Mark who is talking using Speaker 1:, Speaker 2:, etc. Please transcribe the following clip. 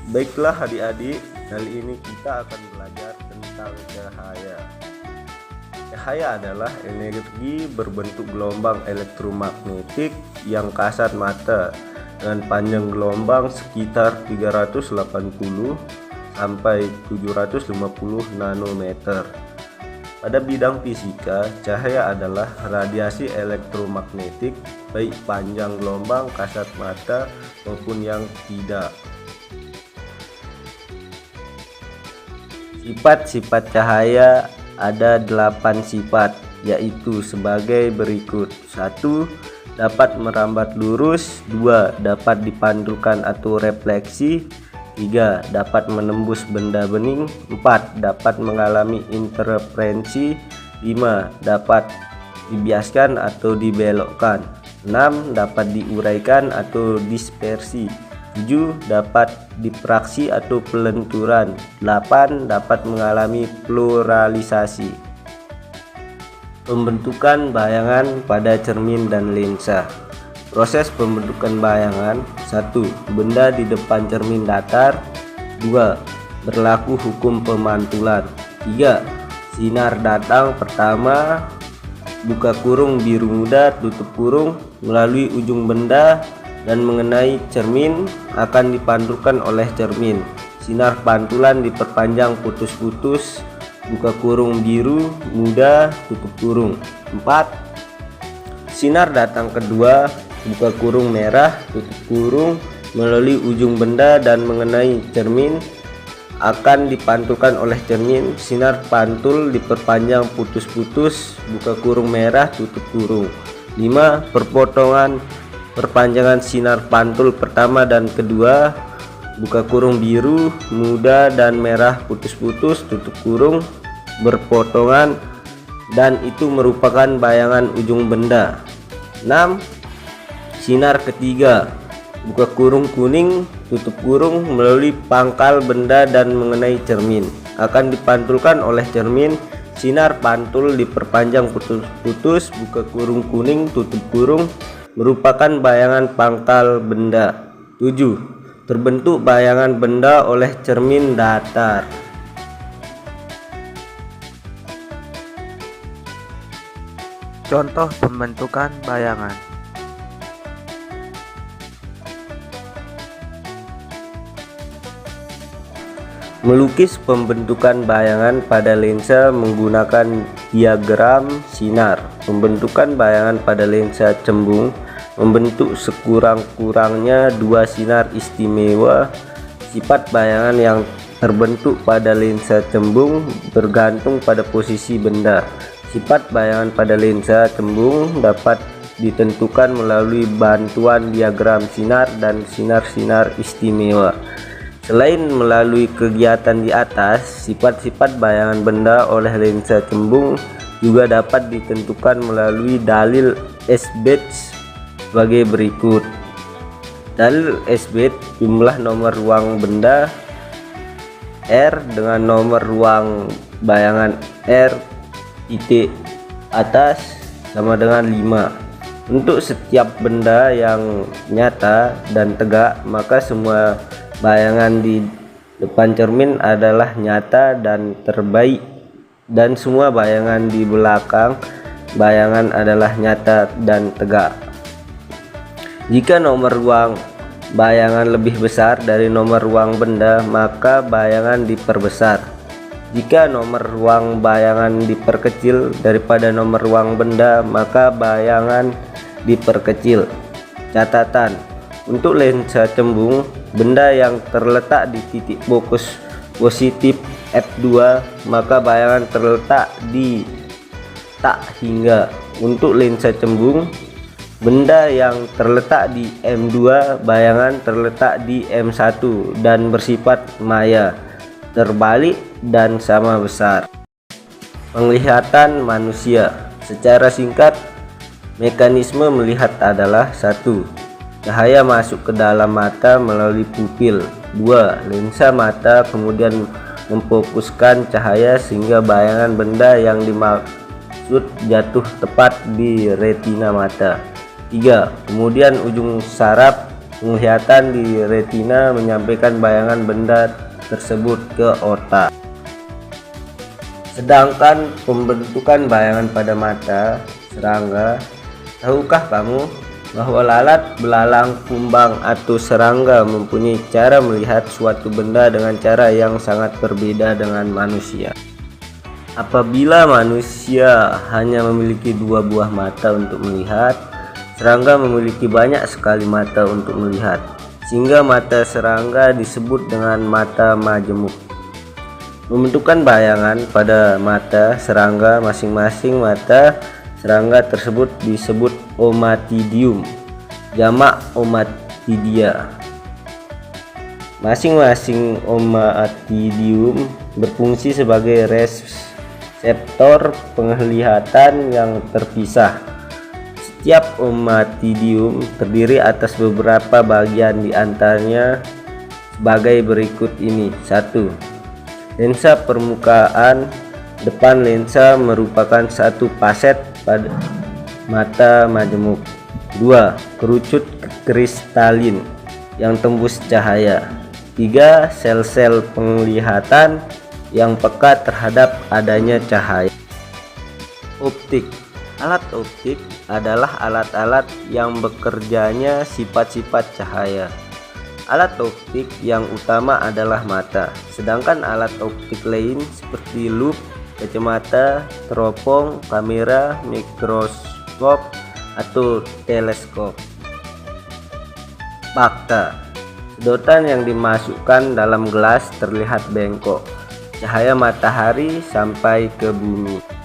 Speaker 1: Baiklah adik-adik, kali ini kita akan belajar tentang cahaya. Cahaya adalah energi berbentuk gelombang elektromagnetik yang kasat mata dengan panjang gelombang sekitar 380 sampai 750 nanometer. Pada bidang fisika, cahaya adalah radiasi elektromagnetik baik panjang gelombang kasat mata maupun yang tidak. Sifat-sifat cahaya ada 8 sifat, yaitu sebagai berikut. 1. Dapat merambat lurus. 2. Dapat dipantulkan atau refleksi. 3. Dapat menembus benda bening. 4. Dapat mengalami interferensi. 5. Dapat dibiaskan atau dibelokkan. 6. Dapat diuraikan atau dispersi. 7. Dapat difraksi atau pelenturan. 8. Dapat mengalami pluralisasi. Pembentukan bayangan pada cermin dan lensa. Proses pembentukan bayangan. 1. Benda di depan cermin datar. 2. Berlaku hukum pemantulan. 3. Sinar datang pertama buka kurung biru muda tutup kurung melalui ujung benda dan mengenai cermin akan dipantulkan oleh cermin. Sinar pantulan diperpanjang putus-putus buka kurung biru muda tutup kurung. 4. Sinar datang kedua buka kurung merah tutup kurung melalui ujung benda dan mengenai cermin akan dipantulkan oleh cermin. Sinar pantul diperpanjang putus-putus buka kurung merah tutup kurung. 5. Perpanjangan sinar pantul pertama dan kedua buka kurung biru muda dan merah putus-putus tutup kurung berpotongan dan itu merupakan bayangan ujung benda. 6. Sinar ketiga buka kurung kuning tutup kurung melalui pangkal benda dan mengenai cermin akan dipantulkan oleh cermin. Sinar pantul diperpanjang putus-putus buka kurung kuning tutup kurung merupakan bayangan pangkal benda. 7. Terbentuk bayangan benda oleh cermin datar.
Speaker 2: Contoh pembentukan bayangan.
Speaker 1: Melukis pembentukan bayangan pada lensa menggunakan diagram sinar. Pembentukan bayangan pada lensa cembung membentuk sekurang-kurangnya 2 sinar istimewa. Sifat bayangan yang terbentuk pada lensa cembung bergantung pada posisi benda. Sifat bayangan pada lensa cembung dapat ditentukan melalui bantuan diagram sinar dan sinar-sinar istimewa. Selain melalui kegiatan di atas, sifat-sifat bayangan benda oleh lensa cembung juga dapat ditentukan melalui dalil Esbeth sebagai berikut. Dalil Esbeth: jumlah nomor ruang benda R dengan nomor ruang bayangan R titik atas sama dengan 5. Untuk setiap benda yang nyata dan tegak, maka semua bayangan di depan cermin adalah nyata dan terbaik, dan semua bayangan di belakang bayangan adalah nyata dan tegak. Jika nomor ruang bayangan lebih besar dari nomor ruang benda, maka bayangan diperbesar. Jika nomor ruang bayangan diperkecil daripada nomor ruang benda, maka bayangan diperkecil. Catatan: untuk lensa cembung, benda yang terletak di titik fokus positif f2, maka bayangan terletak di tak hingga. Untuk lensa cembung, benda yang terletak di M2, bayangan terletak di M1 dan bersifat maya, terbalik dan sama besar. Penglihatan manusia. Secara singkat, mekanisme melihat adalah: 1. Cahaya masuk ke dalam mata melalui pupil. 2. Lensa mata kemudian memfokuskan cahaya sehingga bayangan benda yang dimaksud jatuh tepat di retina mata. 3. Kemudian ujung saraf Penglihatan di retina menyampaikan bayangan benda tersebut ke otak. Sedangkan pembentukan bayangan pada mata serangga, tahukah kamu bahwa lalat, belalang, kumbang, atau serangga mempunyai cara melihat suatu benda dengan cara yang sangat berbeda dengan manusia? Apabila manusia hanya memiliki 2 buah mata untuk melihat, serangga memiliki banyak sekali mata untuk melihat, sehingga mata serangga disebut dengan mata majemuk. Pembentukan bayangan pada mata serangga, masing-masing mata serangga tersebut disebut omatidium, jamak omatidia. Masing-masing omatidium berfungsi sebagai reseptor penglihatan yang terpisah. Setiap omatidium terdiri atas beberapa bagian, di antaranya sebagai berikut ini. 1. Lensa permukaan depan lensa merupakan satu faset pada mata majemuk. 2. Kerucut kristalin yang tembus cahaya. 3. Sel-sel penglihatan yang peka terhadap adanya cahaya. Optik. Alat optik adalah alat-alat yang bekerjanya sifat-sifat cahaya. Alat optik yang utama adalah mata, sedangkan alat optik lain seperti lup, kacamata, teropong, kamera, mikroskop, atau teleskop. Fakta. Sedotan yang dimasukkan dalam gelas terlihat bengkok. Cahaya matahari sampai ke bumi.